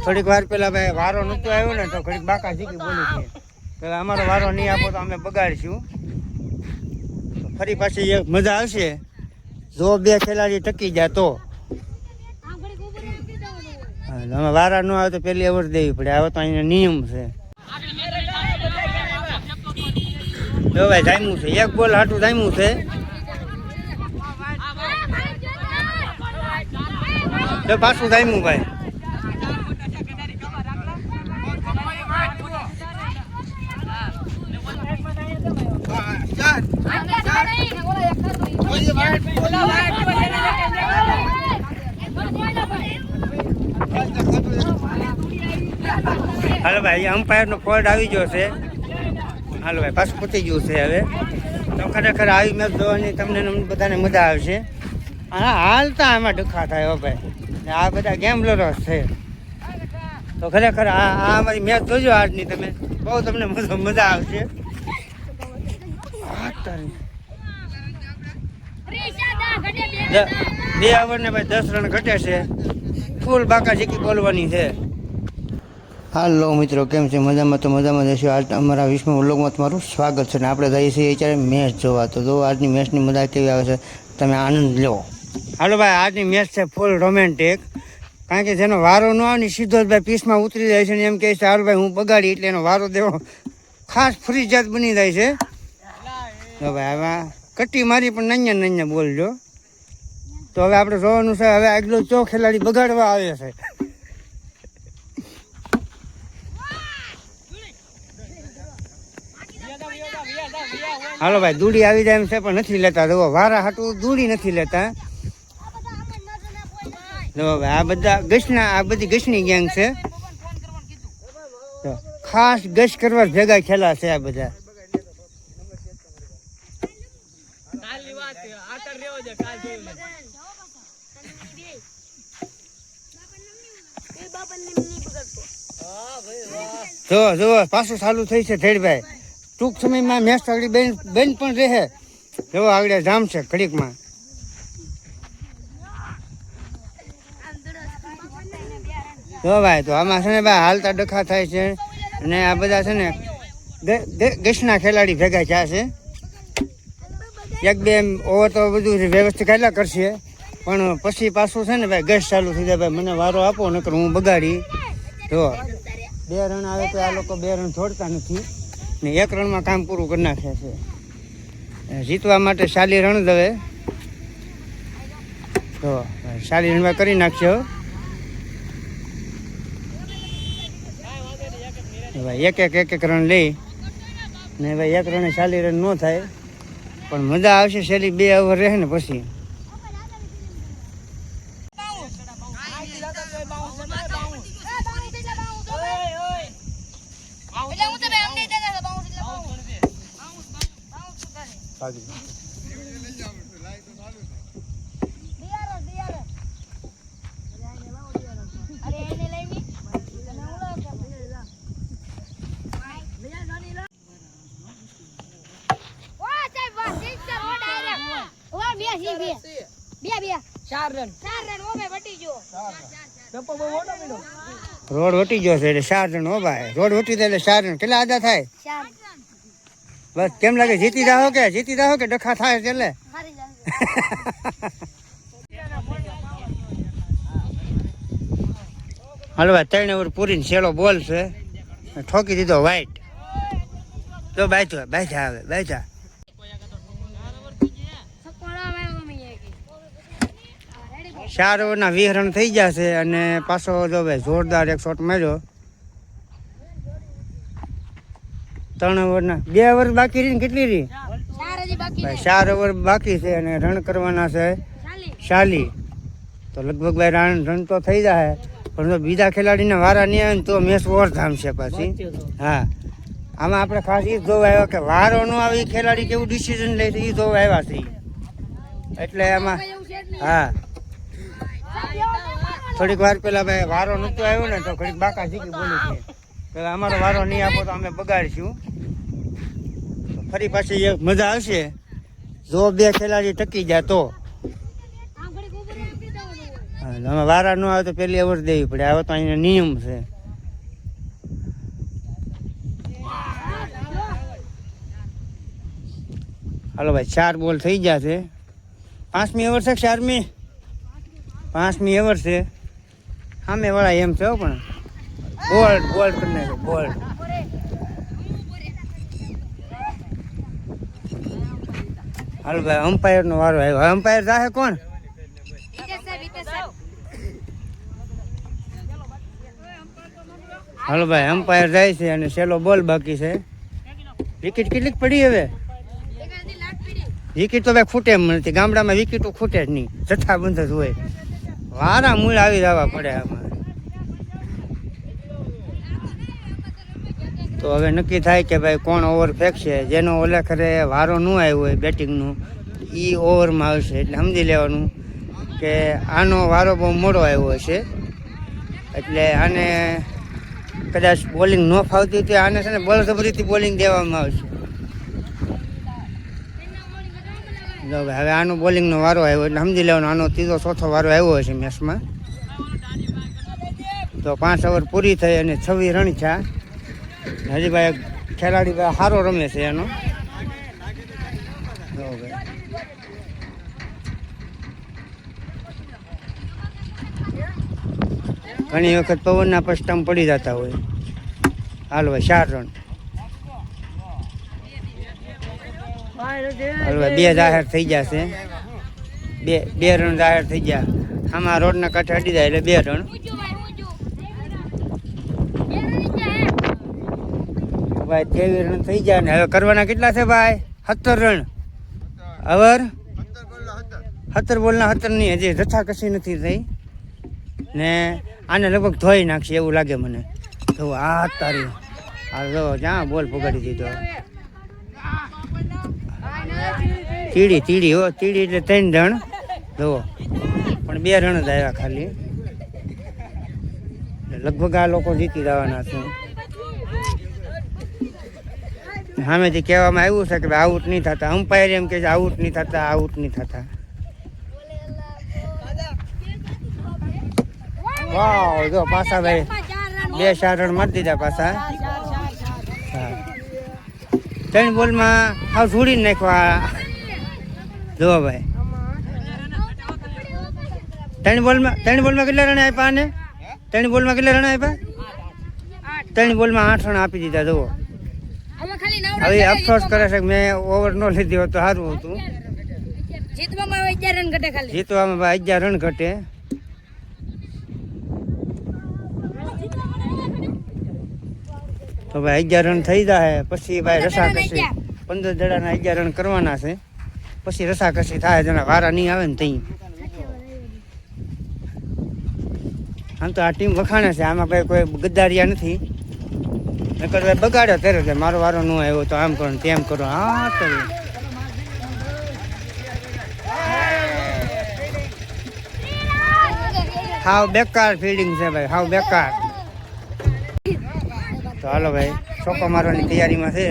થોડીક વાર પેલા ભાઈ વારો નતો આવ્યો ને તો ઘડીક બાકા ઝીકી બોલી છે પેલા અમારો વારો નહીં આપો તો અમે બગાડીશું. તો ફરી પાછી એક મજા આવશે જો બે ખેલાડી ટકી જાય તો. અમે વારા ન આવે તો પેલી ઓવર દેવી પડે. આવે તો અહીંયા નિયમ છે. જો ભાઈ જામ્યું છે, એક બોલ હાટું જામ્યું છે. જો પાછું જામ્યું ભાઈ. હાલો ભાઈ અમ્પાયર નો ફોલ્ટ આવી ગયો છે. હાલો ભાઈ પાછું પતી ગયું છે. હવે તો ખરેખર આવી મેચ જોવાની તમને બધાને મજા આવશે. હા હાલતા આમાં ડખા થાય હો ભાઈ. આ બધા ગેમ્બલરો છે. તો ખરેખર આ અમારી મેચ જોજો આજની તમે, બહુ તમને મજા આવશે. બે ઓવર ને ભાઈ 10 રન ઘટે છે. ફૂલ બાકા ઝીકી બોલવાની છે. હાલો મિત્રો, કેમ છે? મજામાં? તો મજામાં જશો. આજ અમારા 20મા વ્લોગમાં તમારું સ્વાગત છે. ને આપણે જઈએ છીએ અત્યારે મેચ જોવા. તો જો આજની મેચની મજા કેવી આવે છે તમે આનંદ લો. હાલો ભાઈ આજની મેચ છે ફૂલ રોમેન્ટિક. કારણ કે જેનો વારો ન આવે ને સીધો જ ભાઈ પીસમાં ઉતરી જાય છે ને એમ કહે છે હાલ ભાઈ હું બગાડી, એટલે એનો વારો દેવો ખાસ ફરજિયાત બની જાય છે. તો ભાઈ આમાં કટ્ટી મારી પણ નඤ્યા બોલજો. તો હવે આપણે જોવાનું છે હવે આગલો ચો ખેલાડી બગાડવા આવે છે. હાલો ભાઈ દૂડી આવી જાય એમ છે પણ નથી લેતા. જો વારા હાટું દૂડી નથી લેતા. જો ભાઈ આ બધા ગશના, આ બધી ગશની ગેંગ છે. તો ખાસ ગશ કરવા ભેગા ખેલા છે આ બધા. જો પાછું ચાલુ થઈ છે થેડભાઈ. ટૂંક સમયમાં મેચ આગળ બેન પણ રહે. જો આગળ જામ છે ઘડીકમાં. જો ભાઈ તો આમાં છે ને ભાઈ હાલતા ડખા થાય છે. અને આ બધા છે ને ગશના ખેલાડી ભેગા થયા છે. એક બે ઓવર તો બધું વ્યવસ્થિત કાઢલા કરશે પણ પછી પાછું છે ને ભાઈ ગશ ચાલુ થઈ જાય. ભાઈ મને વારો આપો નકર હું બગાડી. જો 2 રન આવે તો આ લોકો 2 રન છોડતા નથી ને 1 રનમાં કામ પૂરું કરી નાખે છે. જીતવા માટે 40 રન દવે. તો 40 રનમાં કરી નાખશો ભાઈ. એક રન લઈ ને ભાઈ 1 રને 40 રન ન થાય પણ મજા આવશે. છેલ્લી 2 ઓવર રહે ને પછી. રોડ વટી ગયો છે એટલે 4 રન. હો ભાઈ રોડ વટી જાય એટલે 4 રન. કેટલા આદા થાય? બસ કેમ લાગે જીતી જાઓ કે ડખા થાય એટલે? હાલો ભાઈ 3 ઓવર પૂરીને છેલ્લો બોલ છે. ઠોકી દીધો વાઈટ. તો બાજા આવે બાજા. ચાર ઓવરના 20 રન થઈ જશે. અને પાછો જો ભાઈ જોરદાર એક શોટ માર્યો. 3 ઓવરના 2 ઓવર બાકી રહી ને કેટલી રહી ભાઈ? 4 ઓવર બાકી છે અને રન કરવાના છે 40. તો લગભગ ભાઈ રન તો થઈ જાય પણ જો બીજા ખેલાડીને વારા નહીં આવે ને તો મેચ ઓવરધામ છે પાછી. હા આમાં આપણે ખાસ એ જોવા આવ્યા કે વારો ન આવે એ ખેલાડી કેવું ડિસિઝન લે છે એ જોવા આવ્યા છે. એટલે એમાં હા થોડીક વાર પેલા ભાઈ વારો નતો આવ્યો ને તો ઘડીક બાકા ઝીકી બોલી છે પેલા અમારો વારો નહીં આપો તો અમે બગાડીશું. ફરી પાછી એક મજા આવશે જો 2 ખેલાડી ટકી જાય તો. અમે વારા ન આવે તો પેલી ઓવર દેવી પડે. હવે તો અહીંયા નિયમ છે. હાલો ભાઈ 4 બોલ થઈ ગયા છે. 5મી ઓવર છે. 4મી 5મી ઓવર છે. સામે વાળા એમ છે પણ બોલ્ડ કરી નાખો બોલ્ડ. હાલો ભાઈ અમ્પાયર નો વારો આવ્યો. અમ્પાયર જાહે કોણ? હાલો ભાઈ અમ્પાયર જાય છે અને છેલ્લો બોલ બાકી છે. વિકેટ કેટલીક પડી હવે? વિકેટ તો ભાઈ ખૂટે એમ નથી. ગામડામાં વિકેટો ખૂટે જ નહીં, જથ્થાબંધ જ હોય. વારા મૂળ આવી જવા પડે આમાં. તો હવે નક્કી થાય કે ભાઈ કોણ ઓવર ફેંકશે. જેનો ઓલે ખરે વારો ન આવ્યો હોય બેટિંગનું એ ઓવરમાં આવશે. એટલે સમજી લેવાનું કે આનો વારો બહુ મોડો આવ્યો હશે. એટલે આને કદાચ બોલિંગ ન ફાવતી હોય તો આને છે ને બળજબરીથી બોલિંગ દેવામાં આવશે. જો ભાઈ હવે આનો બોલિંગનો વારો આવ્યો એટલે સમજી લેવાનો આનો 3રો 4થો વારો આવ્યો હશે મેચમાં. તો 5 ઓવર પૂરી થઈ અને 26 રન થયા. હજી ભાઈ ખેલાડી ભાઈ સારો રમે છે એનો. ઘણી વખત પવનના પર સ્ટમ્પ પડી જતા હોય. હાલ ભાઈ 4 રન. હાલ ભાઈ 2 જાહેર થઈ ગયા છે. 2 રન જાહેર થઈ ગયા. આમાં રોડના કાંઠે અડી જાય એટલે 2 રન. ભાઈ 23 રન થઈ ગયા ને હવે કરવાના કેટલા છે ભાઈ? 17 રન. ઓવર 17 બોલના 17 ની હજી જથ્થા કશી નથી થઈ ને આને લગભગ ધોઈ નાખશે એવું લાગે મને. તો આ તારી આ જો જ્યાં બોલ પગાડી દીધો. તીડી હો તીડી એટલે 3 રન જુઓ પણ 2 રન જ આવ્યા ખાલી. લગભગ આ લોકો જીતી જવાના છે. સામેથી કહેવામાં આવ્યું છે કે આઉટ નહીં થતા. અમ્પાયર એમ કે આઉટ નહીં થતા. વાવ જો પાછા ભાઈ 2-4 રન મારી દીધા પાછા. 3 બોલમાં હાવ છોડીને નાખવા. જો ભાઈ 3 બોલમાં કેટલા રન આપ્યા આને? 3 બોલમાં કેટલા રન આપ્યા? 3 બોલમાં 8 રન આપી દીધા. જુઓ હવે અફસોસ કરે છે કે મેં ઓવર ન લીધી હોત તો સારું હતું. જીતવામાં 11 રન ઘટે. 11 રન ઘટે. તો ભાઈ 11 રન થઈ જાય પછી ભાઈ રસાકસી 15 દડાના 11 રન કરવાના છે. પછી રસાકસી થાય જેના વારા નહીં આવે ને તઈ. આમ તો આ ટીમ વખાણે છે. આમાં ભાઈ કોઈ ગદ્દારિયા નથી. નકર ભાઈ બગાડ્યો ત્યારે મારો વારો ન આવ્યો તો આમ કરો તેમ કરો. હા તો હાવ બેકાર ફિલ્ડિંગ છે ભાઈ, હાવ બેકાર. તો હાલો ભાઈ ચોક્કો મારવાની તૈયારીમાં છે.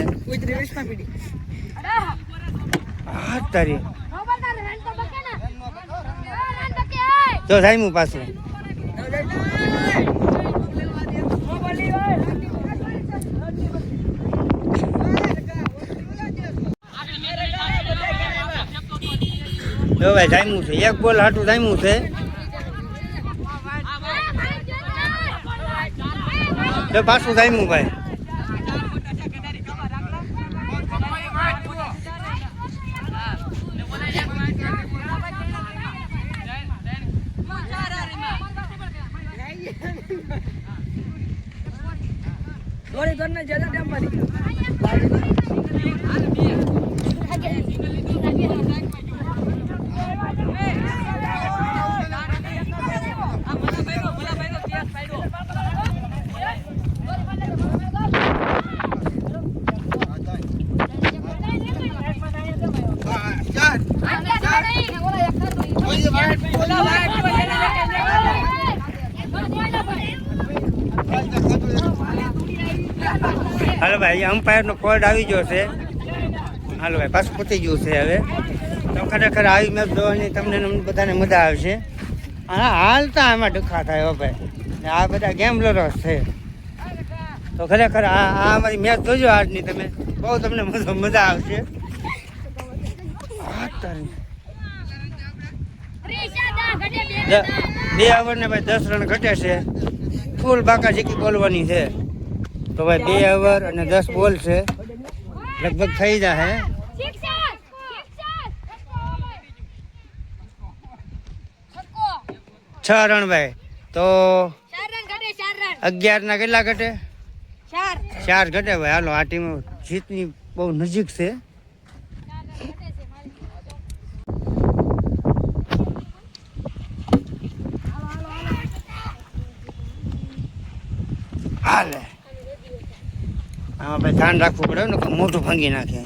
હા તારી જો સાઈમું પાછું. જો ભાઈ જામ્યું છે. 1 બોલ હાટું જામ્યું છે. જો પાછું જામ્યું ભાઈ. હાલો ભાઈ અમ્પાયરનો ફોલ્ટ આવી ગયો છે. હાલો ભાઈ પાછું પતી ગયું છે. હવે તો ખરેખર આવી મેચ જોવાની તમને બધાને મજા આવશે. હા હાલતા આમાં ડખા થાય હો ભાઈ. આ બધા ગેમ્બલરો છે. તો ખરેખર આ અમારી મેચ જોજો આજની તમે. બહુ તમને મજા આવશે. બે ઓવર ને ભાઈ 10 રન ઘટે છે. ફૂલ બાકા જીકી બોલવાની છે. તો ભાઈ 2 ઓવર અને 10 બોલ છે. લગભગ થઈ જશે. 6 રન ભાઈ. તો 11 ના કેટલા ઘટે? 4 ઘટે ભાઈ. હાલો આ ટીમ જીતની બહુ નજીક છે. હાલે આમાં ભાઈ ધ્યાન રાખવું પડે ને, મોટું ભાંગી નાખે.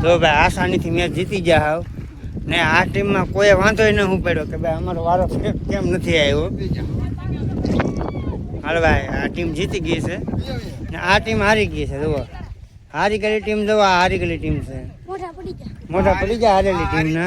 તો ભાઈ આસાનીથી મેચ જીતી ગયા હાવ ને. આ ટીમમાં કોઈ વાંધો ન હું પડ્યો કે ભાઈ અમારો વારો કેમ નથી આવ્યો. હાલ ભાઈ આ ટીમ જીતી ગઈ છે ને આ ટીમ હારી ગઈ છે. જુઓ હારી ગયેલી ટીમ, જુઓ આ હારી ગયેલી ટીમ છે. મોઢા પડી ગયા હારેલી ટીમ ને.